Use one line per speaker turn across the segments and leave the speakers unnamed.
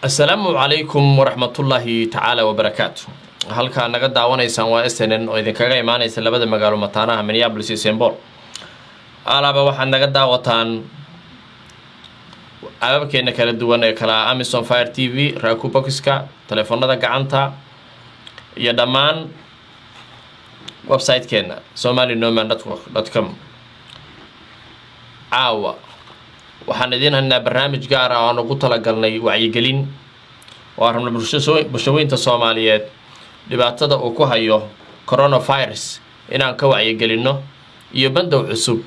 السلام عليكم ورحمة الله تعالى وبركاته. halka naga daawanaysaan waa SNN oo idin kaga imaanaysa labada magaalo mataanaha Minneapolis iyo St. Paul. Alaaba waxaad naga daawataan ababkeena kala duwan ee kala Amazon Fire TV, Roku Boxka, telefoonada gacanta iyo dhammaan website-keena somalinomad.com. waxaan idin haynaa barnaamij gaar ah oo aan ugu talagalnay wacyigelin oo aan rabno bulshooyinka Soomaaliyeed dhibaatada uu ku hayo coronavirus inaan ka wacyigelino iyo bandow cusub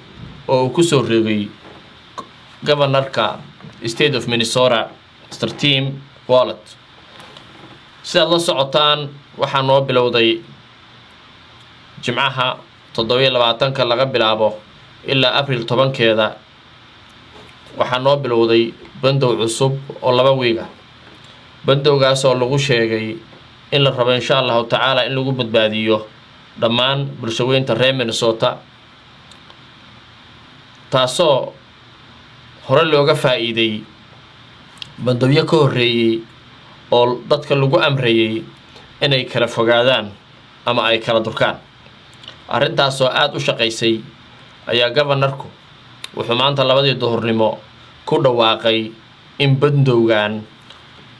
oo uu ku soo reegay governorka state of Minnesota Mr. Tim Walz. sidaad la socotaan waxaa noo bilowday Jimcaha 27 laga bilaabo ilaa April 10keeda waxaa noo bilowday bandow cusub oo 2 wiiga. bandowgaas oo lagu sheegay in la rabo insha Allah taala in lagu badbaadiyo dhammaan bulshooyinka reer Minnesota, taasoo hore looga faa'iiday bandowyo ka horeeyay oo dadka lagu amrayay inay kala fogaadaan ama ay kala durkaan. arrintaas oo aad u shaqaysay ayaa governorku wuxuu maanta 2 duhurnimo ku dhawaaqay in bandowgan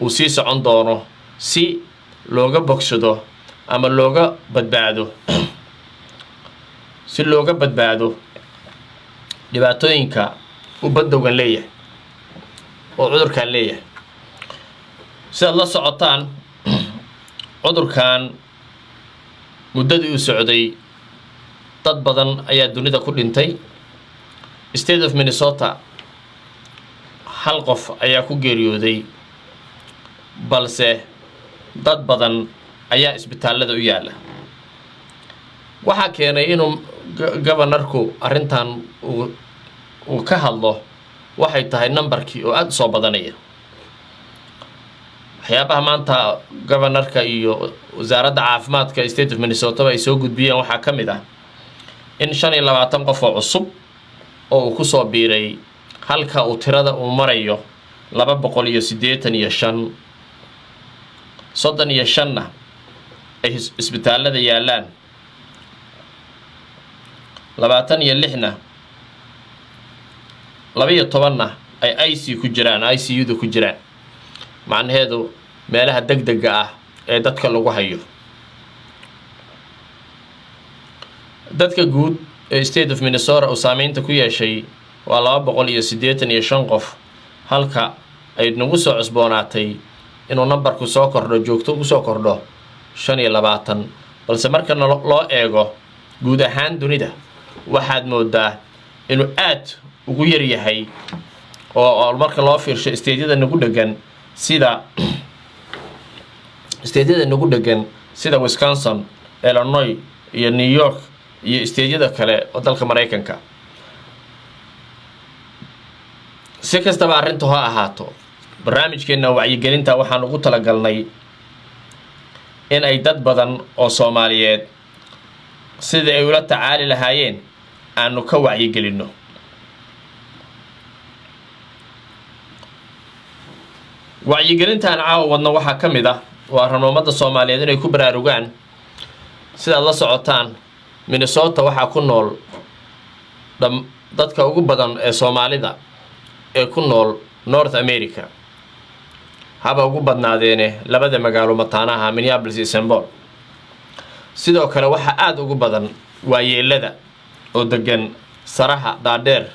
uu sii socon doono si looga bogsado ama looga badbaado dhibaatooyinka uu bandowgan leeyahay oo cudurkan leeyahay. sidaad la socotaan cudurkan muddadii uu socday dad badan ayaa dunida ku dhintay. state of Minnesota hal qof ayaa ku geeriyooday, balse dad badan ayaa isbitaalada u yaala. waxaa keenay inuu governorku arrintan uu ka hadlo waxay tahay numberkii oo aad soo badanaya. waxyaabaha maanta governorka iyo wasaaradda caafimaadka state of Minnesota ay soo gudbiyeen waxaa ka mid ah in 25 qof oo cusub oo uu ku soo biiray halka uu tirada uu marayo 285 35 ay isbitaalada yaalaan, 26 ay ICU-da ku jiraan, macnaheedu meelaha degdega ah ee dadka lagu hayo. dadka guud ee state of Minnesota oo saameynta ku yeeshay waa 285 qof, halka ay nagu soo cusboonaatay inuu numberku soo kordho joogto ugu soo kordho 25. balse marka loo eego guud ahaan dunida waxaad moodaa inuu aad ugu yar yahay oo marka loo fiirsho isteedyada nagu dhegan sida Wisconsin, Illinois iyo New York iyo isteedyada kale oo dalka Mareykanka. si kastaba arrintu ha ahaato, barnaamijkeena wacyigelinta waxaan ugu talagalnay in ay dad badan oo Soomaaliyeed sida ay ula tacaali lahaayeen aanu ka wacyigelino. wacyigelintan wadno waxaa ka mid ah waa ranoomadda Soomaaliyeed inay ku baraarugaan. sidaad la socotaan Minnesota waxaa ku nool dadka ugu badan ee Soomaalida ee ku nool North America, haba ugu badnaadeene labada magaalo mataanaha Minneapolis iyo St. Paul. sidoo kale waxaa aad ugu badan waayeelada oo degan saraha dhaadheer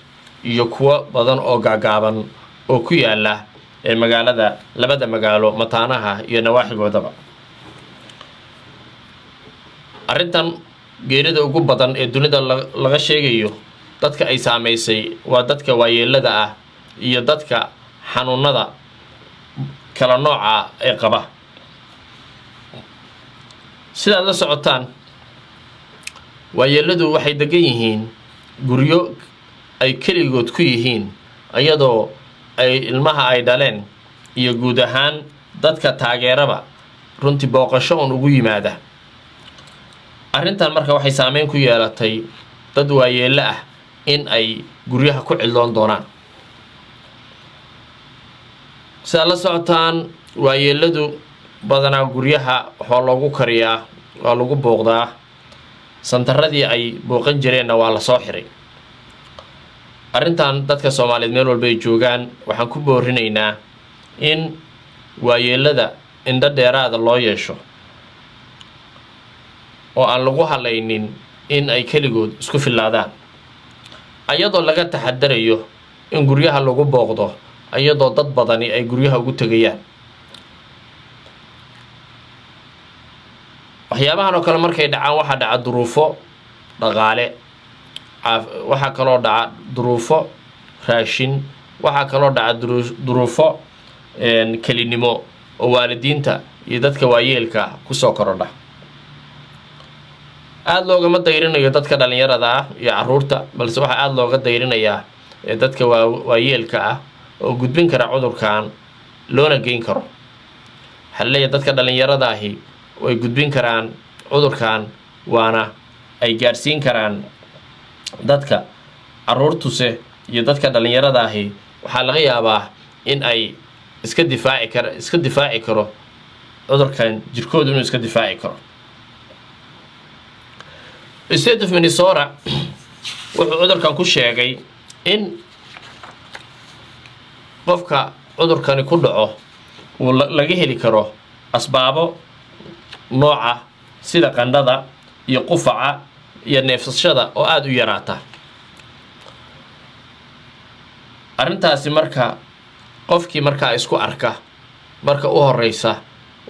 iyo kuwa badan oo gaagaaban oo ku yaala ee magaalada labada magaalo mataanaha iyo nawaaxigoodaba. arrintan geerida ugu badan ee dunida laga sheegayo dadka ay saameysay waa dadka waayeelada ah iyo dadka xanuunada kala nooca ee qaba. sidaad la socotaan waayeeladu waxay degan yihiin guryo ay keligood ku yihiin iyadoo ay ilmaha ay dhaleen iyo guud ahaan dadka taageeraba runtii booqasho ugu yimaada. arrintan marka waxay saameyn ku yeelatay dad waayeelo ah in ay guryaha ku cidloon doonaan. sida la socotaan waayeeladu badanaa guryaha waxaa loogu kariyaa waa lagu booqdaa santaradii ay booqan jireenna waa la soo xiray arrintan dadka Soomaaliyeed meel walba ay joogaan waxaan ku boorinaynaa in waayeelada indha dheeraada loo yeesho oo aan lagu halaynin in ay kaligood isku filaadaan ayadoo laga taxadarayo in guryaha lagu booqdo ayadoo dad badani ay guryaha ugu tagayaan waxyaabahan oo kale markay dhacaan waxa dhaca duruufo dhaqaale waxa kaloo dhaca duruufo raashin waxa kaloo dhaca duruufo kelinimo oo waalidiinta iyo dadka waayeelka ku soo korodha aad loogama dayrinayo dadka dhalinyarada ah iyo caruurta balse waxa aad looga dayrinayaa dadka waayeelka ah oo gudbin kara cudurkan loona geyn karo xalleeya dadka dhalinyarada ahi way gudbin karaan cudurkan waana ay gaarsiin karaan dadka caruurtuse iyo dadka dhalinyarada ahi waxaa laga yaabaa in ay iska difaaci karo cudurkan jirkoodu inuu iska difaaci karo State of Minnesota wuxuu cudurkan ku sheegay in qofka cudurkani ku dhaco uu laga heli karo asbaabo nooca sida qandhada iyo qufaca iyo neefsashada oo aad u yaraata arrintaasi marka qofkii marka isku arka marka u horeysa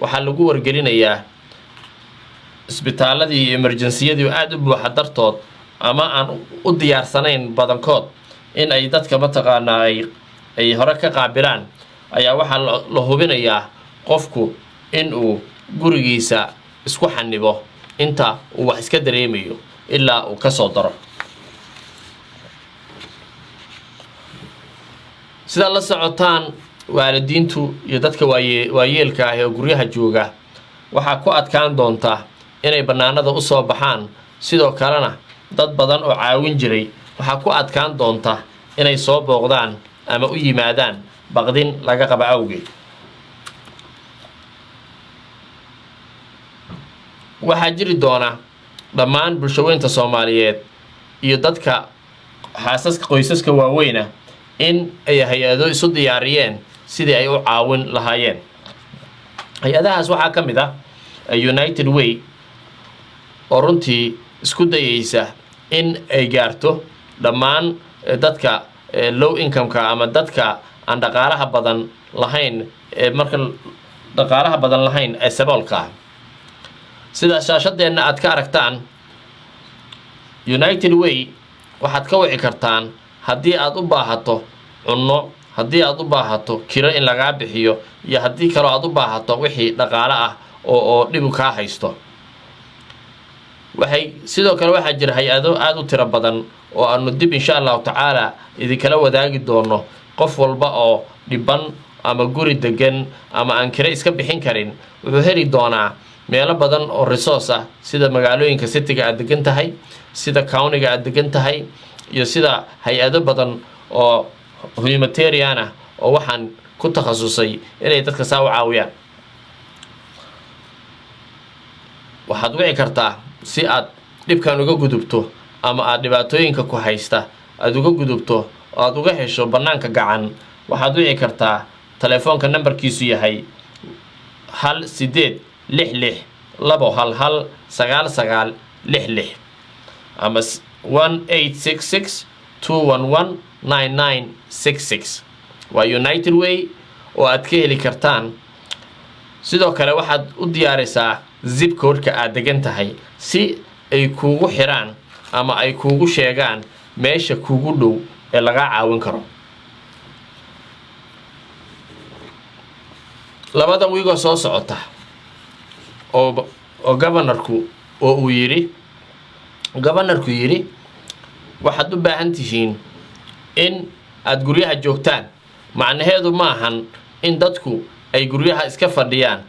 waxaa lagu wargelinayaa isbitaaladii iyo emergenciyadii aad u buuxa dartood ama aan u diyaarsanayn badankood in ay dadka mataqaanaa ay hore ka qaabilaan ayaa waxaa la hubinayaa qofku in uu gurigiisa isku xanibo inta uu wax iska dareemayo ilaa uu ka soo daro sida la socotaan waalidiintu iyo dadka waayeelka ah ee guryaha jooga waxaa ku adkaan doonta inay bannaanada u soo baxaan sidoo kalena dad badan oo caawin jiray waxaa ku adkaan doonta inay soo booqdaan ama u yimaadaan baqdin laga qaba awgeed waxaa jiri doona dhammaan bulshaweynta Soomaaliyeed iyo dadka xaasaska qoysaska waaweyna in ay hay'ado isu diyaariyeen sidii ay u caawin lahaayeen hay'adahaas waxaa ka mid ah United Way oo runtii isku dayaysa in ay gaarto dhammaan dadka low income-ka ama dadka aan dhaqaalaha badan lahayn marka dhaqaalaha badan lahayn ee saboolka sida shaashadeenna aad ka aragtaan United Way waxaad ka wici kartaan haddii aad u baahato cunno haddii aad u baahato kiro in lagaa bixiyo iyo haddii kale aad u baahato wixii dhaqaale ah oo dhib kaa haysto sidoo kale waxaa jira hay'ado aad u tiro badan oo aanu dib insha Allah tacaala idinkala wadaagi doono qof walba oo dhiban ama guri degan ama aan kire iska bixin karin wuxuu heli doonaa meelo badan oo resource ah sida magaalooyinka city-ga aad degan tahay sida county-ga aad degan tahay iyo sida hay'ado badan oo humanitarian ah oo waxaan ku takhasusay inay dadka saa u caawiyaan waxaad wici kartaa si aad dhibkan uga gudubto ama aad dhibaatooyinka ku haysta aad uga gudubto oo aad uga hesho bannaanka gacan waxaad wici kartaa telefoonka nambarkiisu yahay 1-866-211-9966 ama 1-866-211-9966 waa United Way oo aad ka heli kartaan sidoo kale waxaad u diyaarisaa zip code-ka aad degan tahay si ay kuugu xiraan ama ay kuugu sheegaan meesha kuugu dhow ee laga caawin karo labada wiigo soo socota oo governorku uu yiri waxaad u baahan tihiin in aad guryaha joogtaan macnaheedu ma ahan in dadku ay guryaha iska fadhiyaan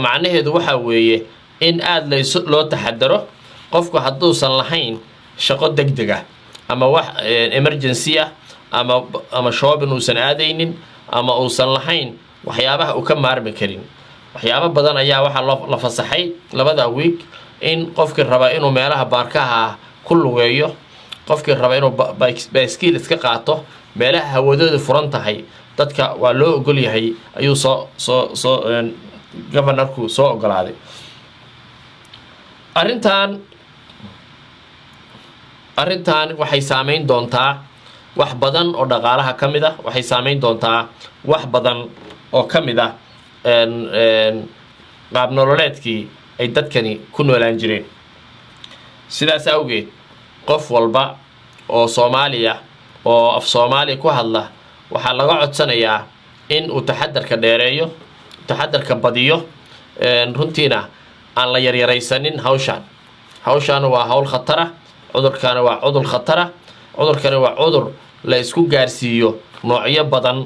macnaheedu waxa weeye in aad loo taxadaro qofku hadduusan lahayn shaqo degdeg ah ama wax emergency ah ama shopping uusan aadaynin ama uusan lahayn waxyaabaha uu ka maarmi karin. waxyaabo badan ayaa waxaa la fasaxay labada week in qofkii raba inuu meelaha baarkaha ku lugeeyo, qofkii raba inuu baaskiil iska qaato meelaha hawadoodu furan tahay, dadka waa loo ogol yahay ayuu governorku soo ogolaaday. arrintan waxay saameyn doontaa wax badan oo dhaqaalaha ka mid ah, waxay saameyn doontaa wax badan oo ka mid ah qaab nololeedkii ay dadkani ku noolaan jireen. sidaas awgeed qof walba oo Soomaaliya oo af Soomaali ku hadla waxaa laga codsanayaa in uu taxadarka dheereeyo, taxadarka badiyo, runtiina aan la yaryaraysanin hawshan waa hawl khatar ah, cudurkana waa cudur khatar ah, cudurkana waa cudur la isku gaarsiiyo noocyo badan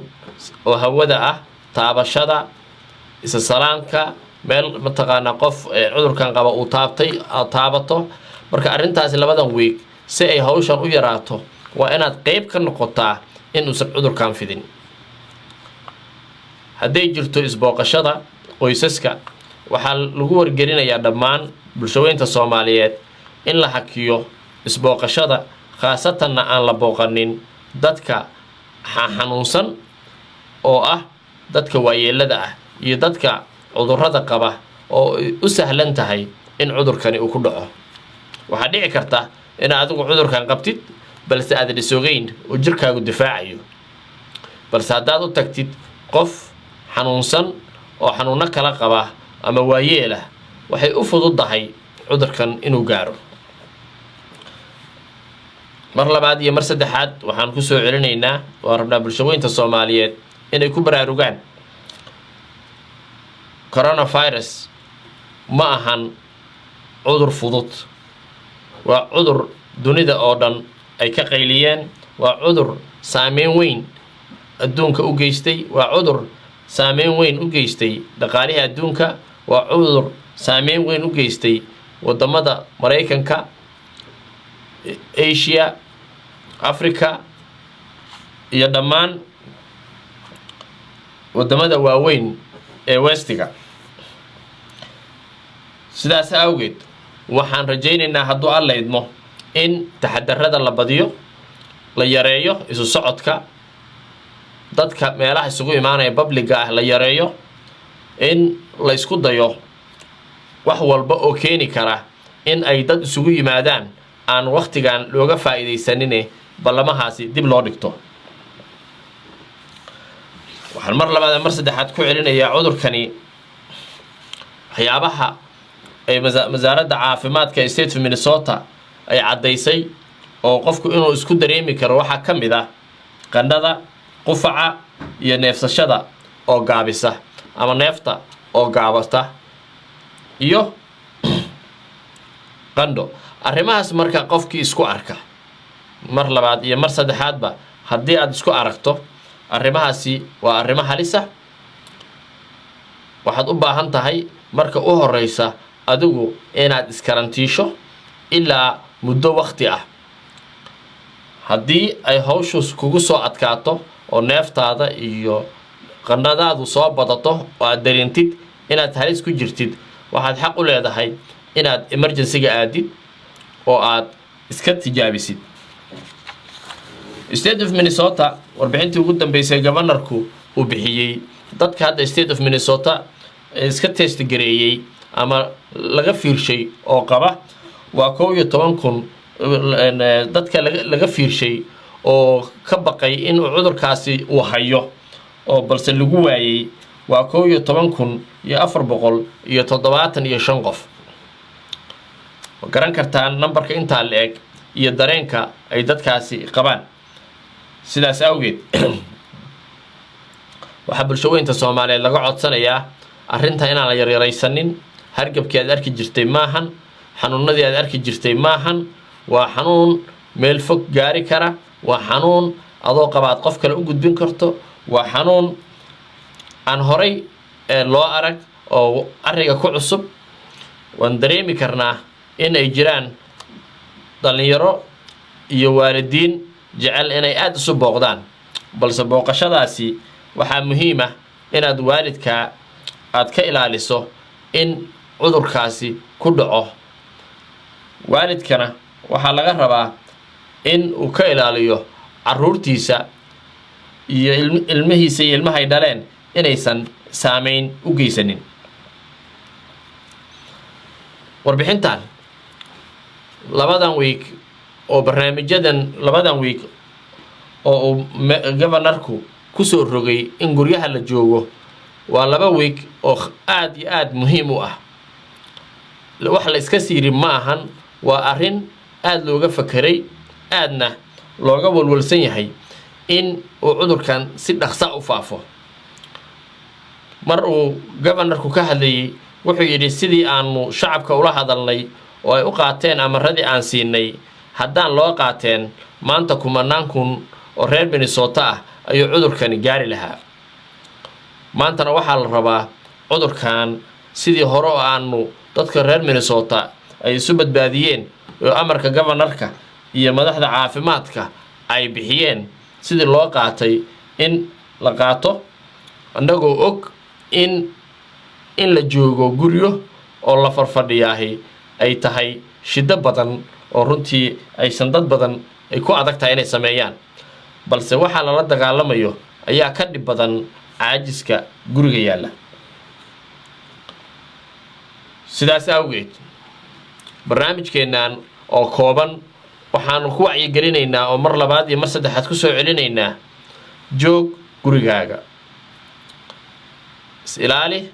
oo hawada ah, taabashada, isa salaanka, meel mataqaana qof cudurkan qaba uu taabato. marka arrintaas labadan week si ay hawshan u yaraato waa inaad qayb ka noqotaa in uusan cudurkan fidin. hadday jirto isbooqashada qoysaska, waxaa lagu wargelinayaa dhammaan bulshooyinka Soomaaliyeed in la hakiyo isbooqashada, khaasatanna aan la booqanin dadka xanuunsan oo ah dadka waayeelada ah iyo dadka cudurrada qaba oo u sahlan tahay in cudurkani uu ku dhaco. waxaa dhici karta in adigu cudurkan qabtid balse aadan isogeyn oo jirkaagu difaacayo, balse haddaad u tagtid qof xanuunsan oo xanuuno kala qaba ama waayeel ah, waxay u fududahay cudurkan inuu gaaro. mar labaad iyo mar saddexaad waxaan ku soo celinaynaa, waan rabnaa bulshooyinka Soomaaliyeed inay ku baraarugaan coronavirus ma ahan cudur fudud, waa cudur dunida oo dhan ay ka qayliyeen, waa cudur saameyn weyn adduunka u geystay, waa cudur saameyn weyn u geystay dhaqaalihi adduunka, waa cudur saameyn weyn u geystay wadamada Mareykanka, Asia, Africa iyo dhammaan wadamada waaweyn ee westiga. sidaas awgeed waxaan rajaynaynaa hadduu alla idmo in taxadarada la badiyo, la yareeyo isu socodka, dadka meelaha isugu imaanaya publiga ah la yareeyo, in la isku dayo wax walba oo keeni kara in ay dad isugu yimaadaan aan waqtigan looga faa'iidaysanine ballamahaasi dib loo dhigto. waxaan mar labaad mar saddexaad ku celinayaa cudurkani waxyaabaha ay wasaaradda caafimaadka ee state of Minnesota ay caddaysay oo qofku inuu isku dareemi karo waxaa ka mid ah qandhada, qufaca iyo neefsashada oo gaabisa ama neefta oo gaabata iyo qandho. arrimahaas marka qofkii isku arka mar labaad iyo mar saddexaadba haddii aad isku aragto arrimahaasi waa arrimo halis ah, waxaad u baahan tahay marka u horeysa adigu inaad iskarantiisho ilaa muddo waqti ah. haddii ay hawshu kugu soo adkaato oo neeftaada iyo qandhadaadu soo badato oo aad dareentid inaad halis ku jirtid, waxaad xaq u leedahay inaad emergency-ga aadid oo aad iska tijaabisid. state of Minnesota warbixintii ugu dambeysay governorku uu bixiyey dadka hadda state of Minnesota iska test gareeyay ama laga fiirshay oo qaba waa 11,000 dadka laga fiirshay oo ka baqay in cudurkaasi uu hayo oo balse lagu waayay waa 11,475 qof. garan kartaan numberka intaa la eg iyo dareenka ay dadkaasi qabaan. sidaas awgeed waxaa bulshooyinka Soomaaliyeed laga codsanayaa arrinta inaan la yaryaraysanin. hargabkii aad arki jirtay maahan, xanuunadii aad arki jirtay maahan, waa xanuun meel fog gaari kara, waa xanuun adoo qabaad qof kale u gudbin karto, waa xanuun aan horay loo arag oo ariga ku cusub. waan dareemi karnaa in ay jiraan dhalinyaro iyo waalidiin jecel inay aad isu booqdaan, balse booqashadaasi waxaa muhiim ah inaad waalidka aad ka ilaaliso in cudurkaasi ku dhaco. waalidkana waxaa laga rabaa in uu ka ilaaliyo caruurtiisa iyo ilmihiisa iyo ilmahay dhaleen inaysan saameyn u geysanin. warbixintan labadan week oo barnaamijyadan labadan week oo uu governorku kusoo rogay in guryaha la joogo waa 2 week oo aad iyo aad muhiim u ah. wax la iska siiri ma ahan, waa arrin aad looga fakeray, aadna looga walwalsan yahay in uu cudurkan si dhaqsa u faafo. mar uu governorku ka hadlayay wuxuu yidhi sidii aanu shacabka ula hadalnay oo ay u qaateen amaradii aan siinay haddaan loo qaateen maanta 10,000 kun oo reer Minnesota ah ayuu cudurkani gaari lahaa. maantana waxaa la rabaa cudurkan sidii hore oo aanu dadka reer Minnesota ay isu badbaadiyeen oo amarka governorka iyo madaxda caafimaadka ay bixiyeen sidii loo qaatay in la qaato, annagoo og in la joogo guryo oo la farfadhiyaahi ay tahay shida badan oo runtii aysan dad badan ay ku adag tahay inay sameeyaan, balse waxaa lala dagaalamayo ayaa ka dhib badan caajiska guriga yaalla. sidaas awgeed barnaamijkeennan oo kooban waxaanu ku wacyigelinaynaa oo mar labaad iyo mar saddexaad ku soo celinaynaa joog gurigaaga, is ilaali,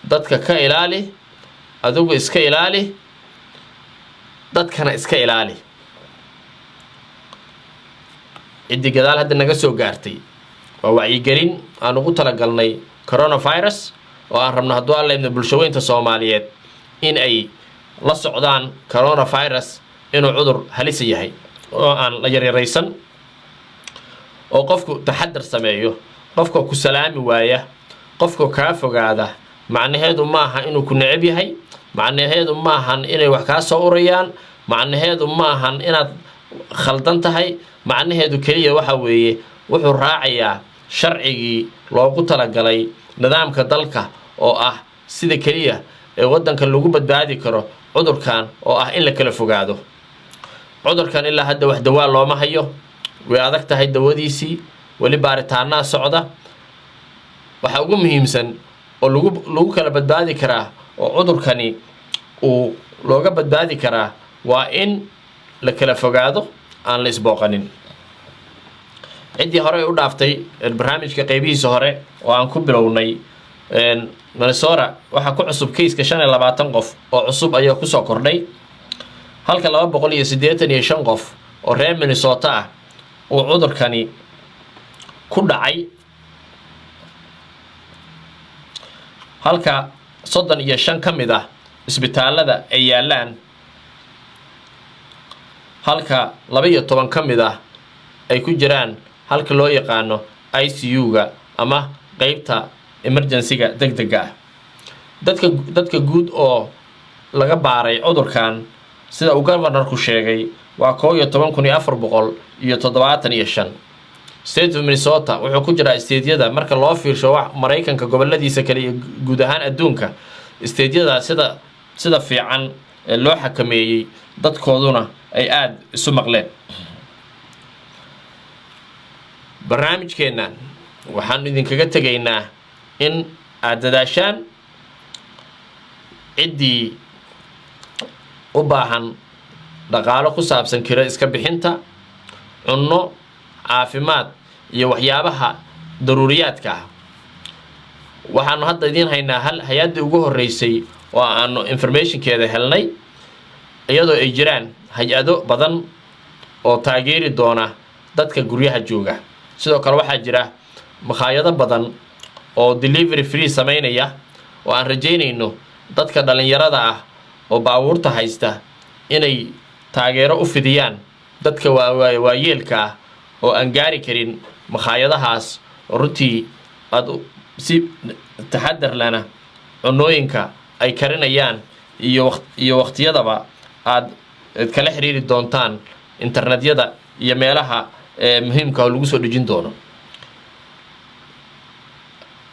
dadka ka ilaali, adigu iska ilaali, dadkana iska ilaali. ciddii gadaal hadda naga soo gaartay waa wacyigelin aan ugu talagalnay coronavirus oo aan rabno hadduu alla ibna bulshaweynta Soomaaliyeed in ay la socdaan coronavirus inuu cudur halis yahay oo aan la yaryaraysan, oo qofku taxadar sameeyo. qofka ku salaami waaya, qofka kaa fogaada, macnaheedu maaha inuu ku neceb yahay, macnaheedu maahan inay wax kaa soo urayaan, macnaheedu maahan inaad khaldan tahay, macnaheedu kaliya waxa weeye wuxuu raacayaa sharcigii loogu talagalay nidaamka dalka oo ah sida kaliya ee wadanka lagu badbaadi karo cudurkan oo ah in la kala fogaado. cudurkan ilaa hadda wax dawaa looma hayo, way adag tahay dawadiisii, wali baaritaanaa socda. waxa ugu muhiimsan oo lagu kala badbaadi karaa oo cudurkani uu looga badbaadi karaa waa in la kala fogaado, aan la isbooqanin. ciddii hore u dhaaftay barnaamijka qaybihiisa hore oo aan ku bilownay Minnesota waxaa ku cusub kayska 25 qof oo cusub ayaa ku soo kordhay, halka 285 qof oo reer Minnesota ah oo cudurkani ku dhacay, halka 35 ka mid ah isbitaalada ay yaalaan, halka 12 ka mid ah ay ku jiraan halka loo yaqaano ICU-ga ama qaybta emergency-ga degdega ah. dadka guud oo laga baaray cudurkan sida uu governorku sheegay waa 11,475. state of Minnesota wuxuu ku jiraa isteedyada marka loo fiirsho wax Mareykanka goboladiisa kale iyo guud ahaan adduunka isteedyada sida fiican ee loo xakameeyay dadkooduna ay aad isu maqleen. barnaamijkeennan waxaan idinkaga tegaynaa in aad dadaashaan, ciddii u baahan dhaqaalo ku saabsan kiro iska bixinta, cunno, caafimaad iyo waxyaabaha daruuriyaadka ah. waxaanu hadda idiin haynaa hay-addii ugu horeysay oo aanu informationkeeda helnay, iyadoo ay jiraan hay-ado badan oo taageeri doona dadka guryaha jooga. sidoo kale waxaa jira makhaayado badan oo delivery free sameynaya oo aan rajaynayno dadka dhalinyarada ah oo baabuurta haysta inay taageero u fidiyaan dadka waayeelka ah oo aan gaari karin makhaayadahaas. runtii aad si taxadar lana cunooyinka ay karinayaan iyo waqtiyadaba aad kala xiriiri doontaan internetyada iyo meelaha muhiimka oo lagu soo dhejin doono.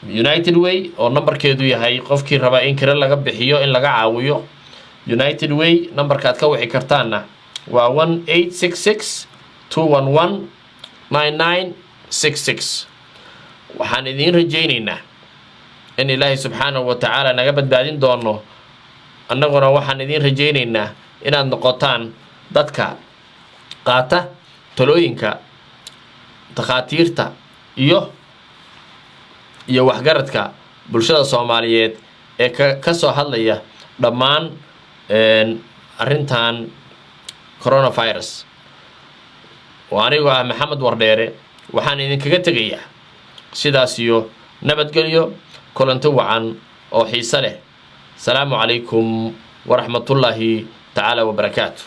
United Way oo numberkeedu yahay qofkii raba in kira laga bixiyo in laga caawiyo United Way numberkaad ka wixi kartaana waa 1866 211 9966 waxaan idin rajaynaynaa in Ilaahay subxaanahu wa ta'ala naga badbaadin doono annaguna waxaan idin rajaynaynaa inaad noqotaan dadka qaata talooyinka takhaatiirta iyo waxgaradka bulshada Soomaaliyeed ee ka soo hadlaya dhammaan arrintan coronavirus waanigu Maxamed Wardheere waxaan idinkaga tegayaa sidaas iyo nabadgelyo kulanti wacan oo xiiso leh salaamu calaykum ورحمة الله تعالى وبركاته.